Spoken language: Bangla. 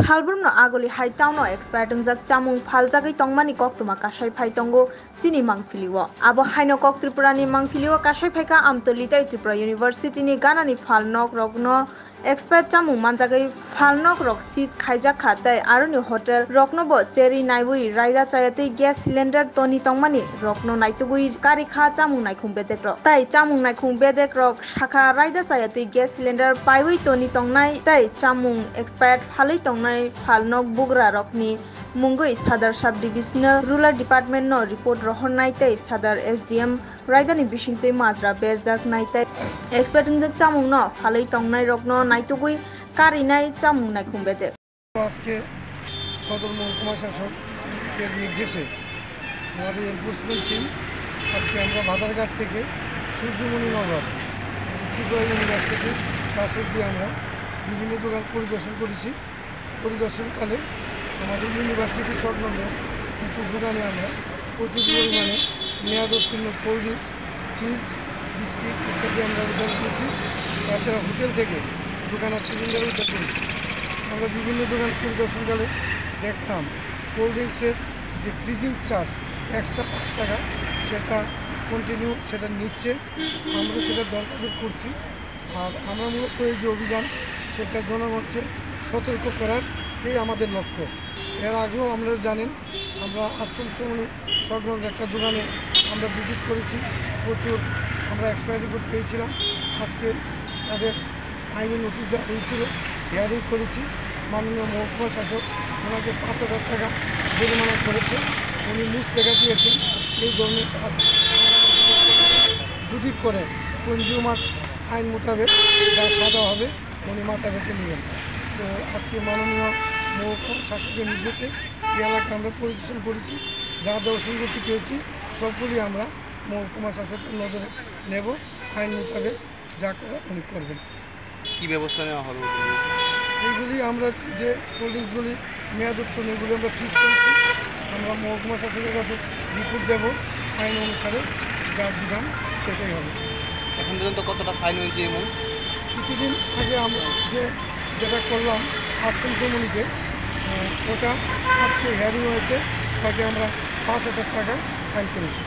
Salbrumno agoli hai tauno expert ungjak chamung phaljagui tongmani koktuma kasai phai tongo chini mangphiliwo abo haino kok tripurani mangphiliwo kasai phaika amtoli tei Tripura University ni ganani phalnok rokno expert chamung manjagui phalnok rok sis khaijak kha tei aroni hotel rokno bo cherry naibui raida chayatei gas cylinder toni tongmani rokno naitugui kari kha chamung naikhung bedek rok tei chamung naikhung bedek rok sakha raida chayatei gas cylinder paiui toni tongnai tei chamung expert phalui tongnai phalnok bugra rokni mungui Sadar Sub Divisional Rural Department no report rohonnai tei Sadar SDM raidani bisingtui majra berjak nai tei expert ungjak chamung no phalui tongnai rokno naitugui karinai chamung naikhung bedek আজকে সদর মহকুমা শাসকের নির্দেশে আমাদের এনফোর্সমেন্ট টিম আজকে আমরা ভাদারঘাট থেকে সূর্যমণি নগর ত্রিপুরা ইউনিভার্সিটির কাছে দিয়ে আমরা বিভিন্ন দোকান পরিদর্শন করেছি। পরিদর্শনকালে আমাদের ইউনিভার্সিটির সংলগ্ন কিছু দোকানে আমরা প্রচুর পরিমাণে মেয়াদোত্তীর্ণ কোল্ড ড্রিঙ্কস, চিপস, বিস্কিট ইত্যাদি আমরা উদ্ধার করেছি। তাছাড়া হোটেল থেকে দোকানের সিলিন্ডার উদ্ধার করেছি। আমরা বিভিন্ন দোকান পরিদর্শনকালে দেখতাম কোল্ড ড্রিঙ্কসের যে ফ্রিজিং চার্জ এক্সট্রা 5 টাকা সেটা কন্টিনিউ সেটা নিচ্ছে, আমরা সেটা দরকার করছি। আর আমরা মূলত এই যে অভিযান সেটা জনগণকে সতর্ক করার এই আমাদের লক্ষ্য। এর আগেও আপনারা জানেন আমরা আশ্রম শ্রমণী সংলগ্ন একটা দোকানে আমরা ভিজিট করেছি, প্রচুর আমরা এক্সপায়ারি রিপোর্ট পেয়েছিলাম। আজকে তাদের আইনি নোটিশ দেওয়া হয়েছিল, হিয়ারিং করেছি। মাননীয় মহকুমা শাসক ওনাকে 5,000 টাকা জরিমানা করেছে। উনি মুখ দেখা দিয়েছেন এই ধরনের কাজ যদি করে কনজিউমার আইন মোতাবেক যা সাজা হবে উনি মাথা রেখে নেবেন। তো আজকে মাননীয় মহকুমা শাসকের নির্দেশে এই এলাকা আমরা পরিদর্শন করেছি, যা যা অসঙ্গতি পেয়েছি সবগুলি আমরা মহকুমা শাসকের নজরে নেব। আইন মোতাবেক যা করা উনি করবেন। কী ব্যবস্থা নেওয়া হবে? এইগুলি আমরা যে কোল্ড ড্রিঙ্কসগুলি মেয়াদোত্তীর্ণ এগুলি আমরা ফ্রিজ করেছি, আমরা মহকুমা শাসকের কাছে রিপোর্ট দেব। আইন অনুসারে যা বিধান সেটাই হবে। এখন পর্যন্ত কতটা ফাইন হয়েছে? এবং কিছুদিন আগে আমরা যেটা করলাম আশ্রম কমিউনিকে, ওটা আজকে হিয়ারিং হয়েছে, তাকে আমরা 5,000 টাকা ফাইন করেছি।